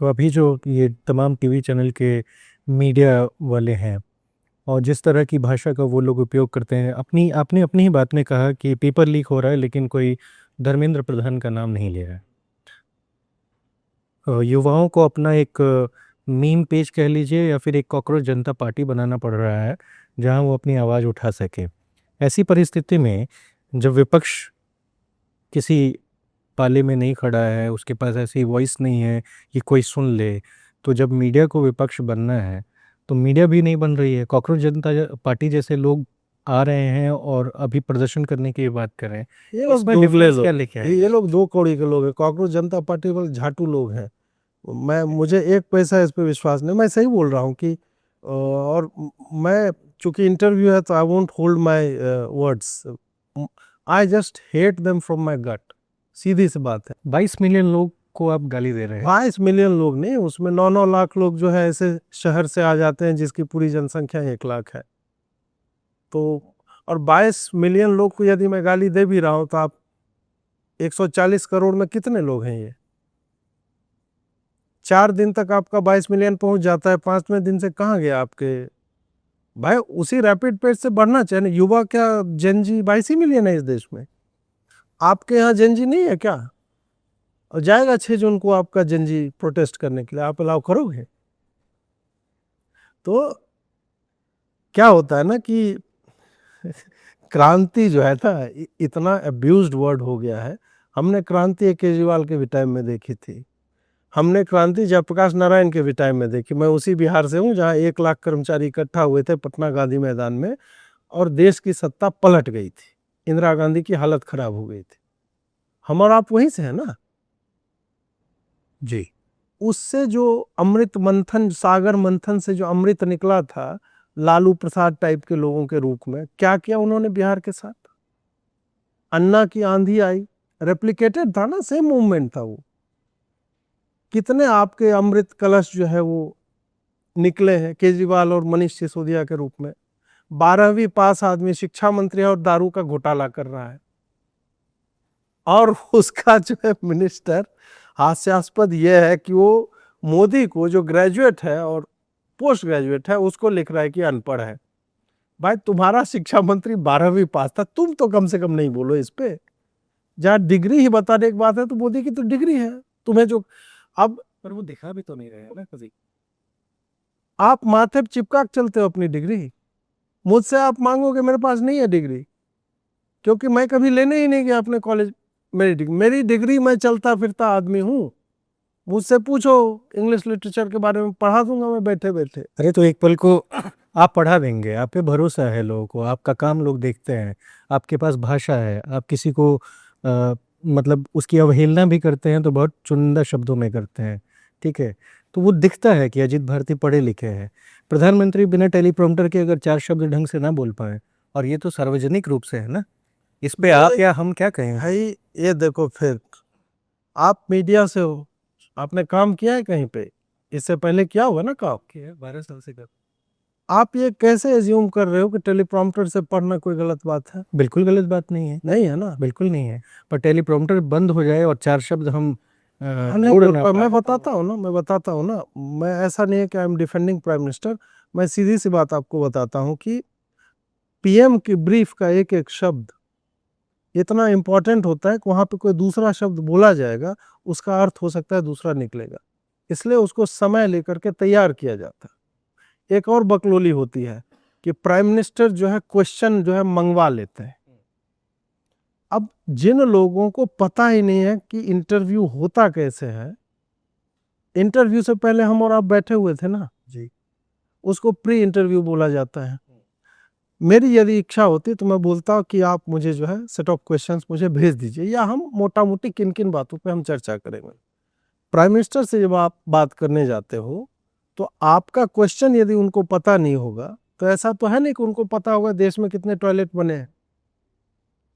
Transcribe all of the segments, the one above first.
तो अभी जो ये तमाम टीवी चैनल के मीडिया वाले हैं और जिस तरह की भाषा का वो लोग उपयोग करते हैं, अपनी आपने अपनी ही बात में कहा कि पेपर लीक हो रहा है लेकिन कोई धर्मेंद्र प्रधान का नाम नहीं ले रहा है। युवाओं को अपना एक मीम पेज कह लीजिए या फिर एक कॉकरोच जनता पार्टी बनाना पड़ रहा है जहां वो अपनी आवाज़ उठा सके। ऐसी परिस्थिति में जब विपक्ष किसी पाले में नहीं खड़ा है, उसके पास ऐसी वॉइस नहीं है कि कोई सुन ले, तो जब मीडिया को विपक्ष बनना है तो मीडिया भी नहीं बन रही है। कॉकरोच जनता पार्टी जैसे लोग आ रहे हैं और अभी प्रदर्शन करने की बात कर रहे हैं। ये लोग इसमें दोगले डिफरेंस लोग, क्या लेके आए? ये लोग दो कौड़ी के लोग हैं। कॉकरोच जनता पार्टी वाले झाटू लोग हैं। मुझे एक पैसा इस पे विश्वास नहीं। मैं सही बोल रहा हूँ कि और मैं, चूंकि इंटरव्यू है तो I won't hold my words. I just hate them from my gut. सीधी सी बात है। 22 मिलियन लोग को आप गाली दे रहे हैं। 22 मिलियन लोग नहीं, उसमें 9-9 लाख लोग जो है ऐसे शहर से आ जाते हैं जिसकी पूरी जनसंख्या 1 लाख है। तो और 22 मिलियन लोग को यदि मैं गाली दे भी रहा हूं तो आप 140 करोड़ में कितने लोग हैं? ये 4 दिन तक आपका 22 मिलियन पहुंच जाता है, 5वें दिन से कहाँ गया आपके भाई? उसी रैपिड पेस से बढ़ना चाहिए ना। युवा क्या जेनजी 22 ही मिलियन है इस देश में? आपके यहाँ जेनजी नहीं है क्या? और जाएगा 6 जून को आपका जेनजी प्रोटेस्ट करने के लिए, आप अलाउ करोगे? तो क्या होता है ना कि क्रांति जो है ना, इतना अब्यूज्ड वर्ड हो गया है। हमने क्रांति केजरीवाल के भी टाइम में देखी थी, हमने क्रांति जयप्रकाश नारायण के भी टाइम में देखी। मैं उसी बिहार से हूँ जहाँ 1 लाख कर्मचारी इकट्ठा हुए थे पटना गांधी मैदान में और देश की सत्ता पलट गई थी। इंदिरा गांधी की हालत खराब हो गई थी। हम और आप वहीं से है ना जी। उससे जो अमृत मंथन, सागर मंथन से जो अमृत निकला था लालू प्रसाद टाइप के लोगों के रूप में, क्या किया उन्होंने बिहार के साथ? अन्ना की आंधी आई, रेप्लिकेटेड था ना, सेम मूवमेंट था वो। कितने आपके अमृत कलश जो है वो निकले हैं केजरीवाल और मनीष सिसोदिया के रूप में। 12वीं पास आदमी शिक्षा मंत्री है और दारू का घोटाला कर रहा है, और उसका जो है मिनिस्टर, हास्यास्पद यह है कि वो मोदी को, जो ग्रेजुएट है और पोस्ट ग्रेजुएट है, उसको लिख रहा है कि अनपढ़ है। भाई तुम्हारा शिक्षा मंत्री 12वीं पास था, तुम तो कम से कम नहीं बोलो इस पे। जहाँ डिग्री ही बताने की बात है तो मोदी की तो डिग्री है तुम्हें जो। अब पर वो दिखा भी तो नहीं रहे हैं ना कभी। आप माथे पे चिपका के चलते हो अपनी डिग्री। मुझसे आप मांगोगे, मेरे पास नहीं है डिग्री, क्योंकि मैं कभी लेने ही नहीं गया अपने कॉलेज। मेरी डिग्री मैं चलता फिरता आदमी हूँ। मुझसे पूछो, इंग्लिश लिटरेचर के बारे में पढ़ा दूंगा मैं बैठे बैठे। अरे तो एक पल को आप पढ़ा देंगे, आप पे भरोसा है लोगों को, आपका काम लोग देखते हैं, आपके पास भाषा है, आप किसी को मतलब उसकी अवहेलना भी करते हैं तो बहुत चुनिंदा शब्दों में करते हैं, ठीक है। तो वो दिखता है कि अजित भारती पढ़े लिखे हैं। प्रधानमंत्री बिना टेलीप्रॉम्प्टर के अगर 4 शब्द ढंग से ना बोल पाए, और ये तो सार्वजनिक रूप से है ना, इस पे आप या हम क्या कहें? भाई ये देखो, फिर आप मीडिया से हो, आपने काम किया है कहीं पे? इससे पहले किया होगा ना काम। 12 साल से कर। आप ये कैसे एज्यूम कर रहे हो कि टेलीप्रॉम्प्टर से पढ़ना कोई गलत बात है? बिल्कुल गलत बात नहीं है, नहीं है ना। बिल्कुल नहीं है। पर टेलीप्रॉम्प्टर बंद हो जाए और 4 शब्द हम नहीं, जोड़ ना मैं पाए। बताता हूँ ना, मैं बताता हूँ ना। मैं, ऐसा नहीं है कि I am defending prime minister. मैं सीधी सी बात आपको बताता हूँ कि पीएम की ब्रीफ का एक एक शब्द इतना इंपॉर्टेंट होता है कि वहां पे कोई दूसरा शब्द बोला जाएगा, उसका अर्थ हो सकता है दूसरा निकलेगा। इसलिए उसको समय लेकर के तैयार किया जाता है। एक और बकलोली होती है कि प्राइम मिनिस्टर जो है क्वेश्चन जो है मंगवा लेते हैं। अब जिन लोगों को पता ही नहीं है कि इंटरव्यू होता कैसे है, इंटरव्यू से पहले हम और आप बैठे हुए थे ना जी। उसको प्री इंटरव्यू बोला जाता है। मेरी यदि इच्छा होती तो मैं बोलता कि आप मुझे जो है सेट ऑफ क्वेश्चंस मुझे भेज दीजिए, या हम मोटा मोटी किन किन बातों पे हम चर्चा करेंगे। प्राइम मिनिस्टर से जब आप बात करने जाते हो तो आपका क्वेश्चन यदि उनको पता नहीं होगा, तो ऐसा तो है नहीं कि उनको पता होगा देश में कितने टॉयलेट बने हैं।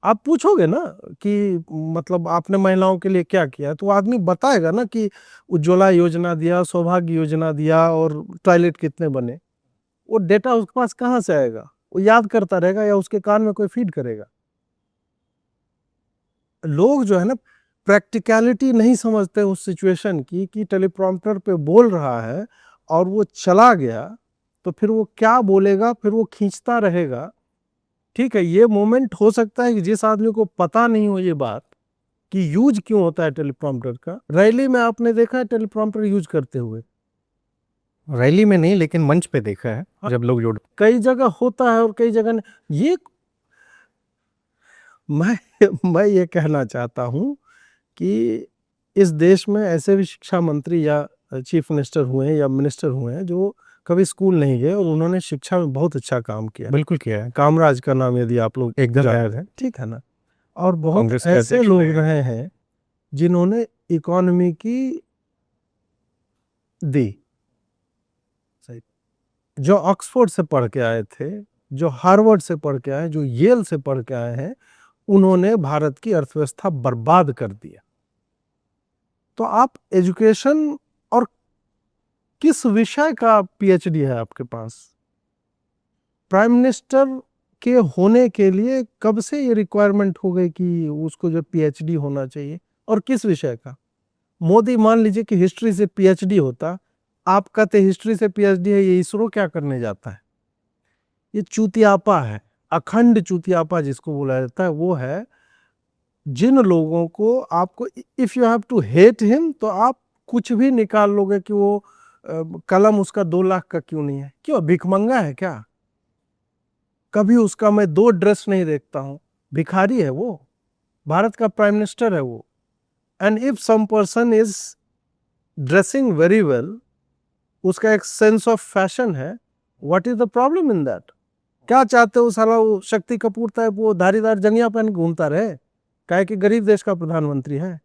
आप पूछोगे ना कि मतलब आपने महिलाओं के लिए क्या किया, तो आदमी बताएगा ना कि उज्ज्वला योजना दिया, सौभाग्य योजना दिया, और टॉयलेट कितने बने। वो डेटा उसके पास कहाँ से आएगा? वो याद करता रहेगा या उसके कान में कोई फीड करेगा? लोग जो है ना प्रैक्टिकलिटी नहीं समझते उस सिचुएशन की कि टेलीप्रॉम्प्टर पे बोल रहा है और वो चला गया तो फिर वो क्या बोलेगा, फिर वो खींचता रहेगा। ठीक है, ये मोमेंट हो सकता है कि जिस आदमी को पता नहीं हो ये बात कि यूज क्यों होता है टेलीप्रॉम्प्टर का, रैली में आपने देखा है टेलीप्रॉम्प्टर यूज करते हुए? रैली में नहीं, लेकिन मंच पे देखा है जब लोग जोड़। कई जगह होता है और कई जगह नहीं। ये मैं ये कहना चाहता हूं कि इस देश में ऐसे भी शिक्षा मंत्री या चीफ मिनिस्टर हुए हैं या मिनिस्टर हुए हैं जो कभी स्कूल नहीं गए और उन्होंने शिक्षा में बहुत अच्छा काम किया। बिल्कुल किया है, कामराज का नाम यदि आप लोग एकदम जानते याद है। हैं, ठीक है ना। और बहुत कांग्रेस के ऐसे अध्यक्ष लोग रहे हैं। रहे हैं जिन्होंने इकोनॉमी की दी, सही, जो ऑक्सफोर्ड से पढ़ के आए थे, जो हार्वर्ड से पढ़ के आए, जो येल से पढ़ के आए हैं, उन्होंने भारत की अर्थव्यवस्था बर्बाद कर दिया। तो आप एजुकेशन और किस विषय का पीएचडी है आपके पास? प्राइम मिनिस्टर के होने के लिए कब से ये रिक्वायरमेंट हो गई कि उसको जो पीएचडी होना चाहिए, और किस विषय का? मोदी मान लीजिए कि हिस्ट्री से पीएचडी होता, आप कहते हिस्ट्री से पीएचडी है, ये इसरो क्या करने जाता है? ये चूतियापा है, अखंड चूतियापा जिसको बोला जाता है वो है। जिन लोगों को आपको, if you have to hate him, तो आप कुछ भी निकाल लोगे कि वो कलम उसका 2 लाख का क्यों नहीं है। क्यों, भिखमंगा है क्या? कभी उसका मैं 2 ड्रेस नहीं देखता हूं। भिखारी है वो, भारत का प्राइम मिनिस्टर है वो। And if some person is dressing very well, उसका एक सेंस ऑफ फैशन है, what is the problem in that? क्या चाहते हो साला वो शक्ति कपूर टाइप वो धारीदार जंगिया पहन घूमता रहे? काहे कि गरीब देश का प्रधानमंत्री है।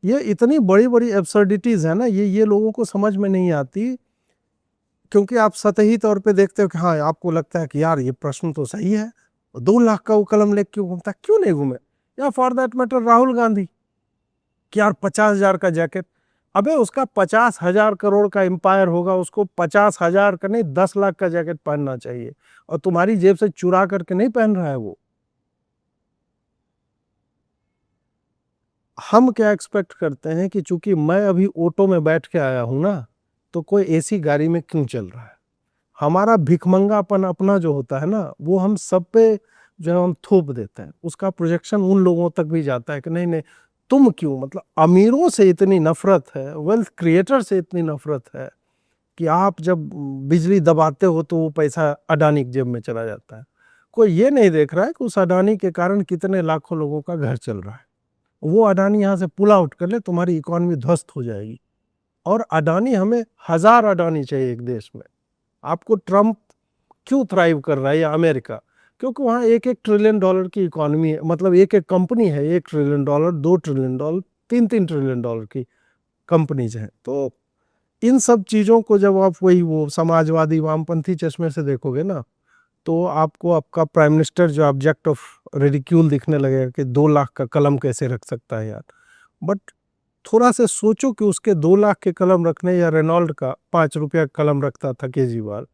ये इतनी बड़ी बड़ी एब्सर्डिटीज है ना, ये लोगों को समझ में नहीं आती, क्योंकि आप सतही तौर पे देखते हो कि हाँ, आपको लगता है कि यार ये प्रश्न तो सही है, 2 लाख का वो कलम लेके क्यों घूमता, क्यों नहीं घूमे? या for that matter Rahul Gandhi, कि यार 50,000 का जैकेट। अबे उसका 50,000 करोड़ का एम्पायर होगा, उसको 50,000 का नहीं 10 लाख का जैकेट पहनना चाहिए, और तुम्हारी जेब से चुरा करके नहीं पहन रहा है वो। हम क्या एक्सपेक्ट करते हैं कि चूंकि मैं अभी ऑटो में बैठ के आया हूं ना, तो कोई एसी गाड़ी में क्यों चल रहा है? हमारा भिखमंगापन अपना जो होता है ना, वो हम सब पे जो है हम थोप देते हैं। उसका प्रोजेक्शन उन लोगों तक भी जाता है कि नहीं नहीं, तुम क्यों, मतलब अमीरों से इतनी नफरत है, वेल्थ क्रिएटर से इतनी नफरत है कि आप जब बिजली दबाते हो तो वो पैसा अडानी की जेब में चला जाता है। कोई ये नहीं देख रहा है कि उस अडानी के कारण कितने लाखों लोगों का घर चल रहा है। वो अडानी यहाँ से पुल आउट कर ले, तुम्हारी इकोनॉमी ध्वस्त हो जाएगी। और अडानी, हमें 1000 अडानी चाहिए एक देश में। आपको ट्रम्प क्यों थ्राइव कर रहा है या अमेरिका? क्योंकि वहाँ 1-1 ट्रिलियन डॉलर की इकोनॉमी है, मतलब एक एक कंपनी है, 1 trillion dollar, 2 trillion dollar, 3-3 trillion dollar की कंपनीज हैं। तो इन सब चीज़ों को जब आप वही वो समाजवादी वामपंथी चश्मे से देखोगे ना, तो आपको आपका प्राइम मिनिस्टर जो ऑब्जेक्ट ऑफ रिडिक्यूल दिखने लगेगा कि 2 लाख का कलम कैसे रख सकता है यार। बट थोड़ा से सोचो कि उसके 2 लाख के कलम रखने, या रेनॉल्ड का 5 रुपया कलम रखता था केजरीवाल,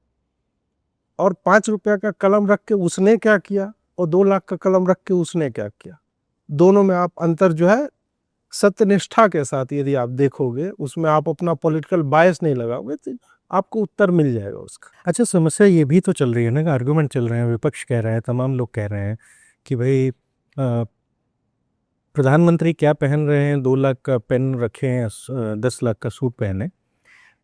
और 5 रुपया का कलम रख के उसने क्या किया, और 2 लाख का कलम रख के उसने क्या किया। दोनों में आप अंतर जो है सत्यनिष्ठा के साथ यदि आप देखोगे, उसमें आप अपना पॉलिटिकल बायस नहीं लगाओगे, तो आपको उत्तर मिल जाएगा उसका। अच्छा, समस्या ये भी तो चल रही है ना, कि आर्गुमेंट चल रहे हैं, विपक्ष कह रहे हैं, तमाम लोग कह रहे हैं कि भाई प्रधानमंत्री क्या पहन रहे हैं, 2 लाख का पेन रखे हैं, 10 लाख का सूट पहने।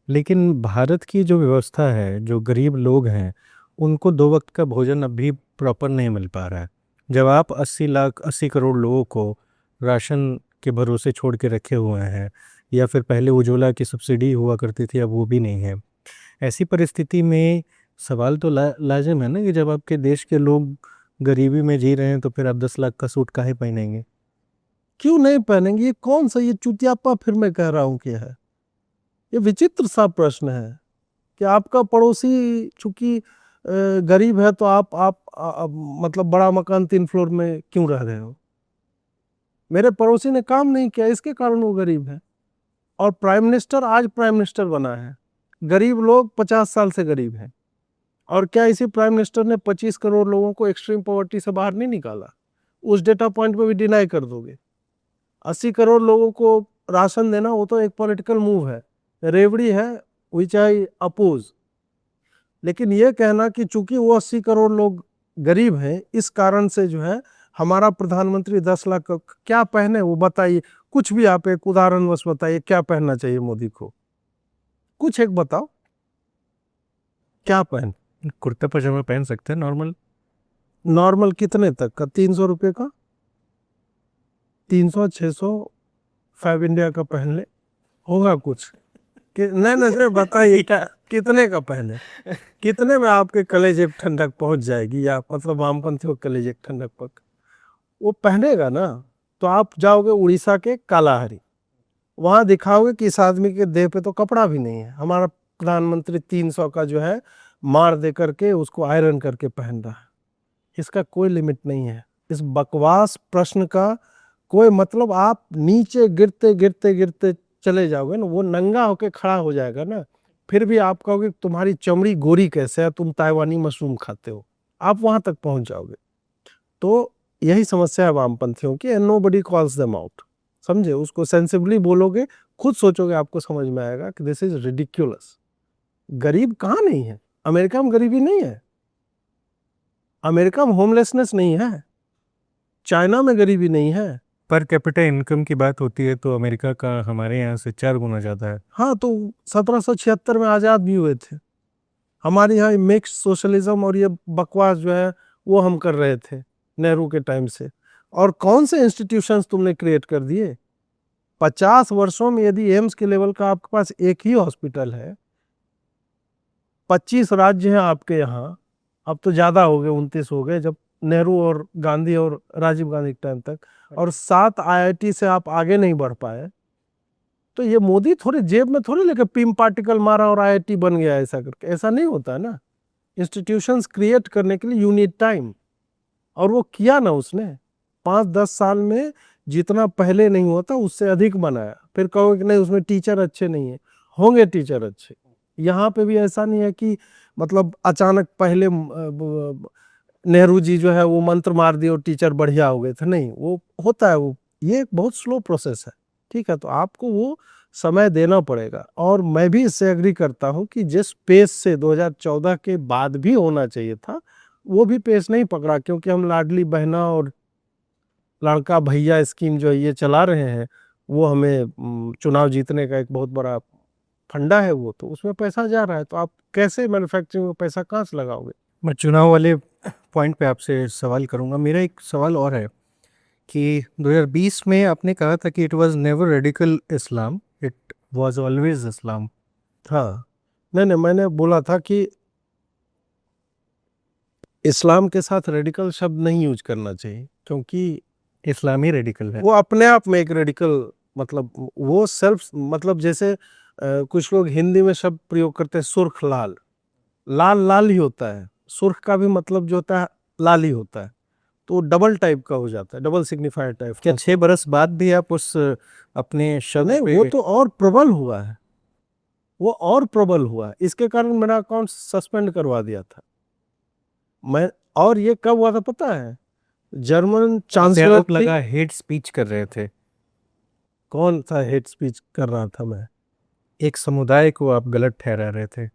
लेकिन भारत की जो व्यवस्था है, जो गरीब लोग हैं, उनको 2 वक्त का भोजन अभी प्रॉपर नहीं मिल पा रहा है। जब आप 80 करोड़ लोगों को राशन के भरोसे छोड़ के रखे हुए हैं, या फिर पहले उज्ज्वला की सब्सिडी हुआ करती थी, अब वो भी नहीं है। ऐसी परिस्थिति में सवाल तो लाजिम है ना, कि जब आपके देश के लोग गरीबी में जी रहे हैं, तो फिर आप 10 लाख का सूट काहे पहनेंगे? क्यों नहीं पहनेंगे? ये कौन सा, ये चुतियापा फिर मैं कह रहा हूं क्या है? ये विचित्र सा प्रश्न है कि आपका पड़ोसी चूंकि गरीब है तो आप मतलब बड़ा मकान 3 फ्लोर में क्यों रह रहे हो? मेरे पड़ोसी ने काम नहीं किया, इसके कारण वो गरीब है। और प्राइम मिनिस्टर आज प्राइम मिनिस्टर बना है, गरीब लोग 50 साल से गरीब हैं। और क्या इसी प्राइम मिनिस्टर ने 25 करोड़ लोगों को एक्सट्रीम पॉवर्टी से बाहर नहीं निकाला? उस डेटा पॉइंट पे भी डिनाई कर दोगे? 80 करोड़ लोगों को राशन देना वो तो एक पॉलिटिकल मूव है, रेवड़ी है, विच आई अपोज। लेकिन ये कहना कि चूंकि वो 80 करोड़ लोग गरीब हैं इस कारण से जो है हमारा प्रधानमंत्री 10 लाख का क्या पहने वो बताइए, कुछ भी आप एक उदाहरणवश बताइए क्या पहनना चाहिए मोदी को, कुछ एक बताओ क्या पहन। कुर्ता पजामा पहन सकते हैं नॉर्मल। नॉर्मल कितने तक का? 300 रुपये का, 300 600 फाइव इंडिया का पहन ले, होगा कुछ कि नहीं? नहीं बताइए क्या कितने का पहने, कितने में आपके कलेजे ठंडक पहुंच जाएगी, या मतलब वामपंथियों के कलेजे ठंडक पक वो पहनेगा ना। तो आप जाओगे उड़ीसा के कालाहारी, वहां दिखाओगे कि इस आदमी के देह पे तो कपड़ा भी नहीं है, हमारा प्रधानमंत्री 300 का जो है मार दे करके उसको आयरन करके पहन रहा है। इसका कोई लिमिट नहीं है, इस बकवास प्रश्न का कोई मतलब। आप नीचे गिरते गिरते गिरते चले जाओगे ना, वो नंगा होके खड़ा हो जाएगा ना, फिर भी आप कहोगे तुम्हारी चमड़ी गोरी कैसे है, तुम ताइवानी मशरूम खाते हो, आप वहां तक पहुंच जाओगे। तो यही समस्या है वामपंथियों की, and nobody calls them out. समझे? उसको सेंसिबली बोलोगे, खुद सोचोगे, आपको समझ में आएगा कि दिस इज रिडिक्यूलस। गरीब कहाँ नहीं है? अमेरिका में गरीबी नहीं है, अमेरिका में होमलेसनेस नहीं है, चाइना में गरीबी नहीं है। पर कैपिटा इनकम की बात होती है तो अमेरिका का हमारे यहाँ से 4 गुना ज़्यादा है। हाँ, तो 1776 में आज़ाद भी हुए थे। हमारे यहाँ मिक्स सोशलिज्म और ये बकवास जो है वो हम कर रहे थे नेहरू के टाइम से। और कौन से इंस्टीट्यूशंस तुमने क्रिएट कर दिए? 50 वर्षों में यदि एम्स के लेवल का आपके पास एक ही हॉस्पिटल है, 25 राज्य हैं आपके यहाँ, अब तो ज़्यादा हो गए, 29 हो गए जब नेहरू और गांधी और राजीव गांधी के टाइम तक, और 7 IIT से आप आगे नहीं बढ़ पाए। तो ये मोदी थोड़े जेब में थोड़े लेकर पिम पार्टिकल मारा और IIT बन गया ऐसा करके, ऐसा नहीं होता है ना। इंस्टीट्यूशंस क्रिएट करने के लिए यू नीड टाइम, और वो किया ना उसने। 5-10 साल में जितना पहले नहीं होता उससे अधिक बनाया। फिर कहोगे कि नहीं उसमें टीचर अच्छे नहीं है, होंगे टीचर अच्छे। यहाँ पे भी ऐसा नहीं है कि मतलब अचानक पहले नेहरू जी जो है वो मंत्र मार दिए और टीचर बढ़िया हो गए थे, नहीं, वो होता है, वो ये एक बहुत स्लो प्रोसेस है। ठीक है, तो आपको वो समय देना पड़ेगा। और मैं भी इससे एग्री करता हूँ कि जिस पेस से 2014 के बाद भी होना चाहिए था वो भी पेस नहीं पकड़ा, क्योंकि हम लाडली बहना और लड़का भैया स्कीम जो है ये चला रहे हैं, वो हमें चुनाव जीतने का एक बहुत बड़ा फंडा है, वो तो उसमें पैसा जा रहा है। तो आप कैसे मैन्युफैक्चरिंग में पैसा कहाँ से लगाओगे? मैं चुनाव वाले पॉइंट पे आपसे सवाल करूंगा। मेरा एक सवाल और है कि 2020 में आपने कहा था कि it was never radical Islam, it was always Islam. हाँ, नहीं, मैंने बोला था कि इस्लाम के साथ रेडिकल शब्द नहीं यूज करना चाहिए, क्योंकि इस्लाम ही रेडिकल है। वो अपने आप में एक रेडिकल, मतलब वो सेल्फ, मतलब जैसे कुछ लोग हिंदी में शब्द प्रयोग करते हैं सुर्ख लाल, लाल लाल ही होता है, सुर्ख का भी मतलब जो होता है लाल ही होता है, तो डबल टाइप का हो जाता है, डबल सिग्निफायर टाइप। क्या 6 बरस बाद भी आप उस अपने शब्द नहीं, वो तो और प्रबल हुआ है, वो और प्रबल हुआ है। इसके कारण मेरा अकाउंट सस्पेंड करवा दिया था मैं। और ये कब हुआ था पता है? जर्मन चांसलर आरोप लगा हेट स्पीच कर रहे थे। कौन सा हेट स्पीच कर रहा था मैं? एक समुदाय को आप गलत ठहरा रहे थे।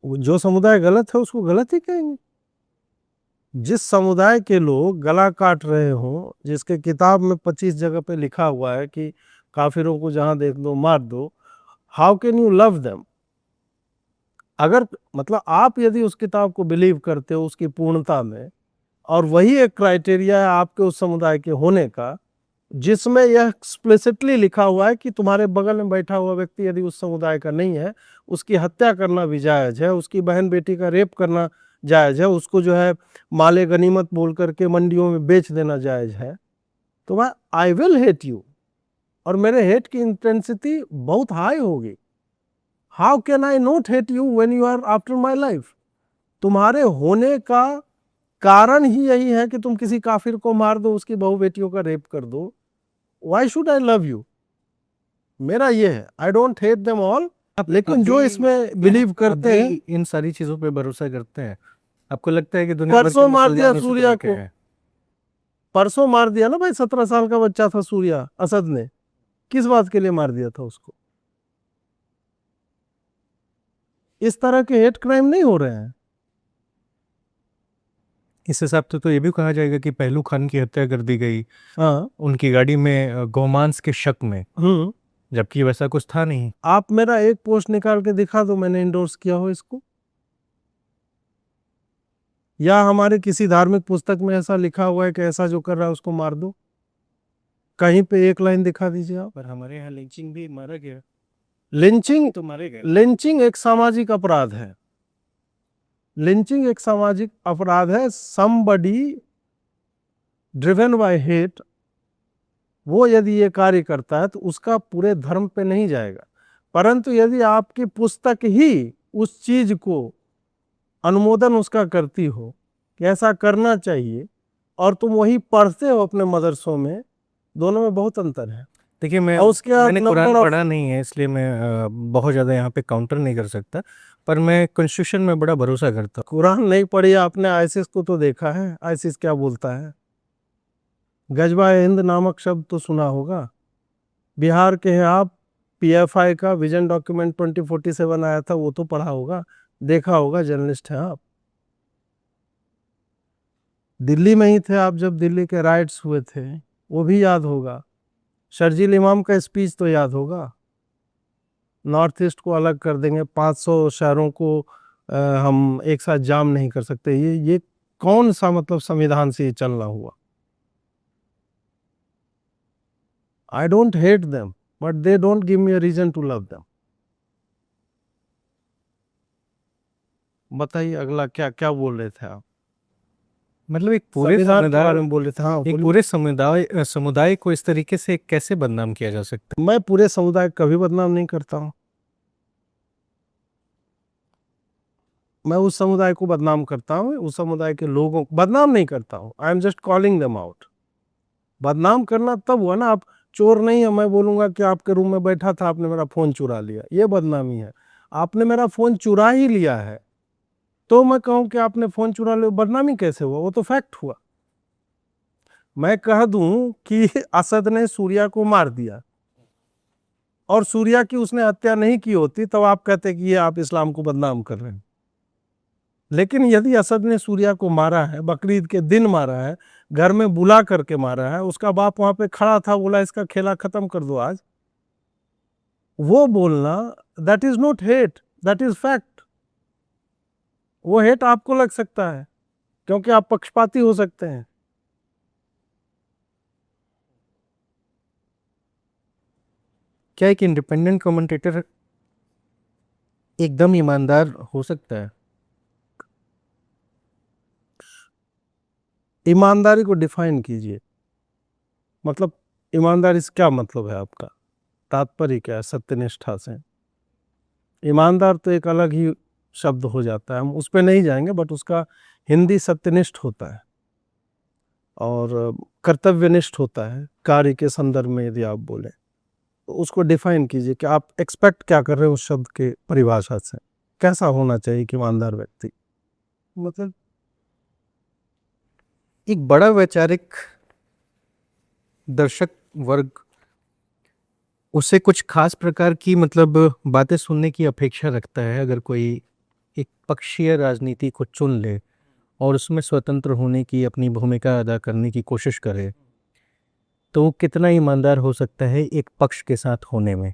जो समुदाय गलत है उसको गलत ही कहेंगे। जिस समुदाय के लोग गला काट रहे हों, जिसके किताब में 25 जगह पे लिखा हुआ है कि काफिरों को जहां देख दो मार दो, how can you love them? अगर मतलब आप यदि उस किताब को बिलीव करते हो उसकी पूर्णता में, और वही एक क्राइटेरिया है आपके उस समुदाय के होने का, जिसमें यह एक्सप्लिसिटली लिखा हुआ है कि तुम्हारे बगल में बैठा हुआ व्यक्ति यदि उस समुदाय का नहीं है, उसकी हत्या करना भी जायज है, उसकी बहन बेटी का रेप करना जायज है, उसको जो है माले गनीमत बोल करके मंडियों में बेच देना जायज है, तो मैं आई विल हेट यू, और मेरे हेट की इंटेंसिटी बहुत हाई होगी। How can I not hate you when you are after my life? तुम्हारे होने का कारण ही यही है कि तुम किसी काफिर को मार दो, उसकी बहू बेटियों का रेप कर दो। Why should I love you? मेरा ये है, I don't hate them all, लेकिन जो इसमें बिलीव करते हैं, इन सारी चीजों पे भरोसा करते हैं। आपको लगता है कि दुनिया भर के परसों मार दिया मुसलमान उसी सूर्या तरह के को, हैं? परसों मार दिया ना भाई, 17 साल का बच्चा था सूर्या, असद ने किस बात के लिए मार दिया था उसको? इस तरह के हेट क्राइम नहीं हो रहे हैं। इस हिसाब से तो ये भी कहा जाएगा कि पहलू खान की हत्या कर दी गई हाँ। उनकी गाड़ी में गोमांस के शक में, जबकि वैसा कुछ था नहीं। आप मेरा एक पोस्ट निकाल के दिखा दो मैंने इंडोर्स किया हो इसको, या हमारे किसी धार्मिक पुस्तक में ऐसा लिखा हुआ है कि ऐसा जो कर रहा है उसको मार दो, कहीं पे एक लाइन दिखा दीजिए आप। पर हमारे यहाँ लिंचिंग भी मारा गया। लिंचिंग तो मारे गए। लिंचिंग एक सामाजिक अपराध है। लिंचिंग एक सामाजिक अपराध है। समबडी ड्रिवन बाय हेट, वो यदि ये कार्य करता है तो उसका पूरे धर्म पे नहीं जाएगा, परंतु यदि आपकी पुस्तक ही उस चीज को अनुमोदन उसका करती हो कि ऐसा करना चाहिए, और तुम वही पढ़ते हो अपने मदरसों में, दोनों में बहुत अंतर है। देखिए, मैंने कुरान पढ़ा नहीं है, इसलिए मैं बहुत ज़्यादा यहाँ पे काउंटर नहीं कर सकता, पर मैं कॉन्स्टिट्यूशन में बड़ा भरोसा करता हूँ। कुरान नहीं पढ़ी आपने, आईसिस को तो देखा है, आईसिस क्या बोलता है। गजवा हिंद नामक शब्द तो सुना होगा, बिहार के हैं आप, पीएफआई का विजन डॉक्यूमेंट 2047 आया था, वो तो पढ़ा होगा, देखा होगा, जर्नलिस्ट हैं आप। दिल्ली में ही थे आप जब दिल्ली के राइट्स हुए थे, वो भी याद होगा। शर्जील इमाम का स्पीच तो याद होगा, नॉर्थ ईस्ट को अलग कर देंगे, 500 शहरों को हम एक साथ जाम नहीं कर सकते। ये कौन सा मतलब संविधान से ये चलना हुआ? I don't hate them, but they don't give me a reason to love them. बताइए अगला क्या क्या बोल रहे थे आप? मतलब एक पूरे संविधान के बारे में बोल रहे थे। हाँ, एक पूरे समुदाय को इस तरीके से कैसे बदनाम किया जा सकता है? मैं पूरे समुदाय को कभी बदनाम नहीं करता हूँ। मैं उस समुदाय को बदनाम करता हूँ, उस समुदाय के लोगों को बदनाम नहीं करता हूँ। I am just calling them out. बदनाम करना तब हुआ ना, आप चोर नहीं है, मैं बोलूंगा कि आपके रूम में बैठा था, आपने मेरा फोन चुरा लिया, ये बदनामी है। आपने मेरा फोन चुरा ही लिया है तो मैं कहूं कि आपने फोन चुरा लिया, बदनामी कैसे हुआ? वो तो फैक्ट हुआ। मैं कह दूं कि असद ने सूर्या को मार दिया और सूर्या की उसने हत्या नहीं की होती, तब आप कहते कि ये आप इस्लाम को बदनाम कर रहे हैं। लेकिन यदि असद ने सूर्या को मारा है, बकरीद के दिन मारा है, घर में बुला करके मारा है, उसका बाप वहां पे खड़ा था, बोला इसका खेला खत्म कर दो आज, वो बोलना, that is not hate, that is fact. वो हेट आपको लग सकता है क्योंकि आप पक्षपाती हो सकते हैं। क्या एक इंडिपेंडेंट कमेंटेटर एकदम ईमानदार हो सकता है? ईमानदारी को डिफाइन कीजिए, मतलब ईमानदारी से क्या मतलब है आपका? तात्पर्य क्या है सत्यनिष्ठा से? ईमानदार तो एक अलग ही शब्द हो जाता है, हम उस पर नहीं जाएंगे, बट उसका हिंदी सत्यनिष्ठ होता है और कर्तव्यनिष्ठ होता है। कार्य के संदर्भ में यदि आप बोले तो उसको डिफाइन कीजिए कि आप एक्सपेक्ट क्या कर रहे हो उस शब्द के परिभाषा से। कैसा होना चाहिए कि ईमानदार व्यक्ति? मतलब एक बड़ा वैचारिक दर्शक वर्ग उससे कुछ खास प्रकार की मतलब बातें सुनने की अपेक्षा रखता है। अगर कोई एक पक्षीय राजनीति को चुन ले और उसमें स्वतंत्र होने की, अपनी भूमिका अदा करने की कोशिश करे, तो वो कितना ईमानदार हो सकता है एक पक्ष के साथ होने में?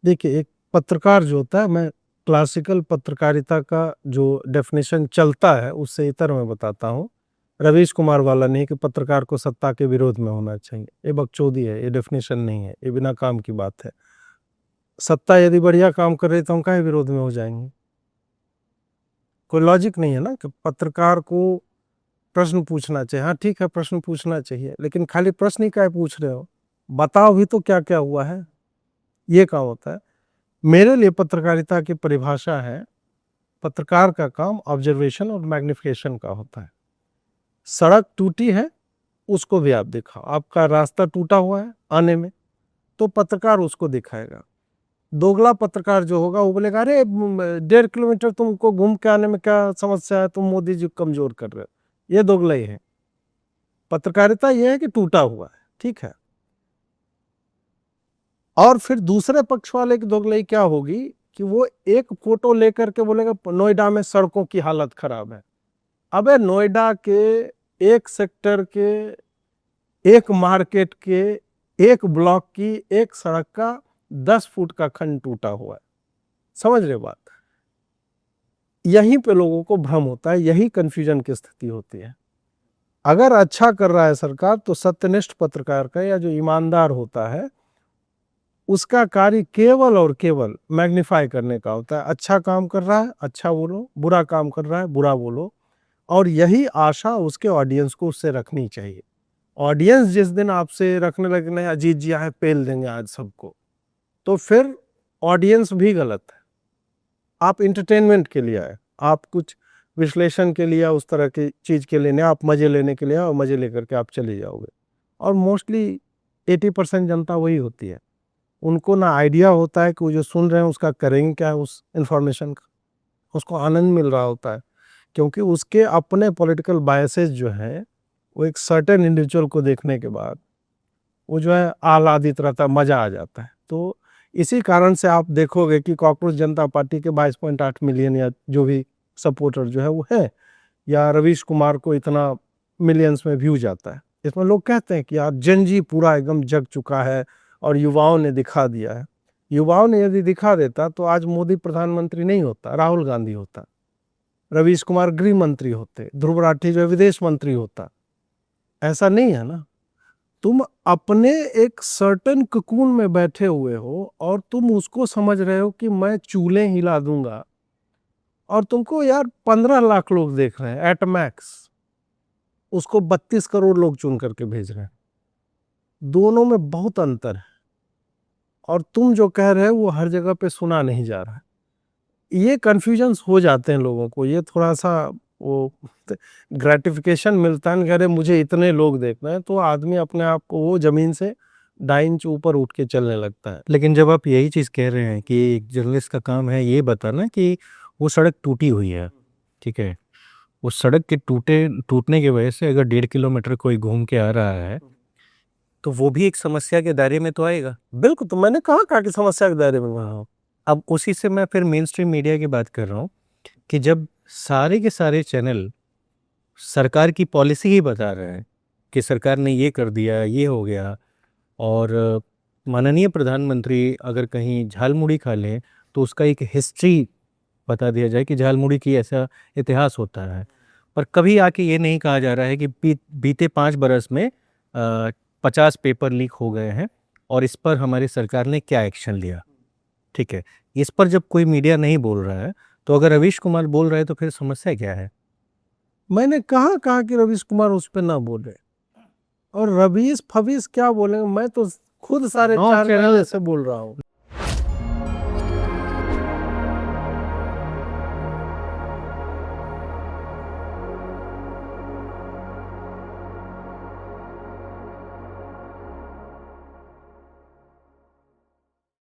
देखिए, एक पत्रकार जो होता है, मैं क्लासिकल पत्रकारिता का जो डेफिनेशन चलता है उससे इतर मैं बताता हूँ, रवीश कुमार वाला नहीं कि पत्रकार को सत्ता के विरोध में होना चाहिए। ये बकचोदी है, ये डेफिनेशन नहीं है, ये बिना काम की बात है। सत्ता यदि बढ़िया काम कर रही तो हम काहे विरोध में हो जाएंगे? कोई लॉजिक नहीं है ना कि पत्रकार को प्रश्न पूछना चाहिए। हाँ ठीक है, प्रश्न पूछना चाहिए, लेकिन खाली प्रश्न ही काहे पूछ रहे हो? बताओ भी तो क्या क्या हुआ है, ये काम होता है। मेरे लिए पत्रकारिता की परिभाषा है, पत्रकार का काम ऑब्जर्वेशन और मैग्निफिकेशन का होता है। सड़क टूटी है, उसको भी आप दिखाओ। आपका रास्ता टूटा हुआ है आने में, तो पत्रकार उसको दिखाएगा। दोगला पत्रकार जो होगा वो बोलेगा अरे 1.5 किलोमीटर तुमको घूम के आने में क्या समस्या है, तुम मोदी जी को कमजोर कर रहे हो। ये दोगलाई है। पत्रकारिता ये है कि टूटा हुआ है, ठीक है। और फिर दूसरे पक्ष वाले की दोगलाई क्या होगी कि वो एक फोटो लेकर के बोलेगा नोएडा में सड़कों की हालत खराब है। अबे नोएडा के एक सेक्टर के, एक मार्केट के, एक ब्लॉक की एक सड़क का 10 फुट का खंड टूटा हुआ है। समझ रहे बात? यहीं पे लोगों को भ्रम होता है, यही कंफ्यूजन की स्थिति होती है। अगर अच्छा कर रहा है सरकार तो सत्यनिष्ठ पत्रकार का या जो ईमानदार होता है उसका कार्य केवल और केवल मैग्नीफाई करने का होता है। अच्छा काम कर रहा है अच्छा बोलो, बुरा काम कर रहा है बुरा बोलो, और यही आशा उसके ऑडियंस को उससे रखनी चाहिए। ऑडियंस जिस दिन आपसे रखने लगे नहीं अजीत जी आए पेल देंगे आज सबको, तो फिर ऑडियंस भी गलत है। आप इंटरटेनमेंट के लिए आए, आप कुछ विश्लेषण के लिए उस तरह की चीज के लिए नहीं, आप मजे लेने के लिए और मजे लेकर के आप चले जाओगे। और मोस्टली 80% जनता वही होती है। उनको ना आइडिया होता है कि वो जो सुन रहे हैं उसका करेंगे क्या है उस इंफॉर्मेशन का, उसको आनंद मिल रहा होता है क्योंकि उसके अपने पॉलिटिकल बायसेस जो हैं वो एक सर्टेन इंडिविजुअल को देखने के बाद वो जो है आह्लादित रहता है, मजा आ जाता है। तो इसी कारण से आप देखोगे कि कॉकरोच जनता पार्टी के 22.8 मिलियन या जो भी सपोर्टर जो है वो है, या रवीश कुमार को इतना मिलियंस में व्यू जाता है। इसमें लोग कहते हैं कि यार जनजी पूरा एकदम जग चुका है और युवाओं ने दिखा दिया है। युवाओं ने यदि दिखा देता तो आज मोदी प्रधानमंत्री नहीं होता, राहुल गांधी होता, रवीश कुमार गृह मंत्री होते, ध्रुव राठी जो है विदेश मंत्री होता। ऐसा नहीं है ना। तुम अपने एक सर्टेन ककून में बैठे हुए हो और तुम उसको समझ रहे हो कि मैं चूल्हे हिला दूंगा, और तुमको यार 15 लाख लोग देख रहे हैं एट मैक्स, उसको 32 करोड़ लोग चुन करके भेज रहे हैं। दोनों में बहुत अंतर है, और तुम जो कह रहे हो वो हर जगह पे सुना नहीं जा रहा है। ये कन्फ्यूजन्स हो जाते हैं लोगों को, ये थोड़ा सा वो ग्रेटिफिकेशन मिलता है कि अरे मुझे इतने लोग देख रहे हैं, तो आदमी अपने आप को वो जमीन से 2 इंच ऊपर उठ के चलने लगता है। लेकिन जब आप यही चीज़ कह रहे हैं कि एक जर्नलिस्ट का काम है ये बताना कि वो सड़क टूटी हुई है, ठीक है, उस सड़क के टूटने की वजह से अगर 1.5 किलोमीटर कोई घूम के आ रहा है तो वो भी एक समस्या के दायरे में तो आएगा। बिल्कुल, तो मैंने कहा कि समस्या के दायरे में रहा हूँ। अब उसी से मैं फिर मेन स्ट्रीम मीडिया की बात कर रहा हूँ कि जब सारे के सारे चैनल सरकार की पॉलिसी ही बता रहे हैं कि सरकार ने ये कर दिया, ये हो गया, और माननीय प्रधानमंत्री अगर कहीं झालमुड़ी खा लें तो उसका एक हिस्ट्री बता दिया जाए कि झालमुड़ी की ऐसा इतिहास होता है, पर कभी आके ये नहीं कहा जा रहा है कि बीते 5 बरस में 50 पेपर लीक हो गए हैं और इस पर हमारी सरकार ने क्या एक्शन लिया। ठीक है, इस पर जब कोई मीडिया नहीं बोल रहा है तो अगर रवीश कुमार बोल रहे हैं तो फिर समस्या क्या है? मैंने कहा कि रवीश कुमार उस पर ना बोले, और रवीश फवीश क्या बोलेंगे, मैं तो खुद सारे 4 महीने से बोल रहा हूँ।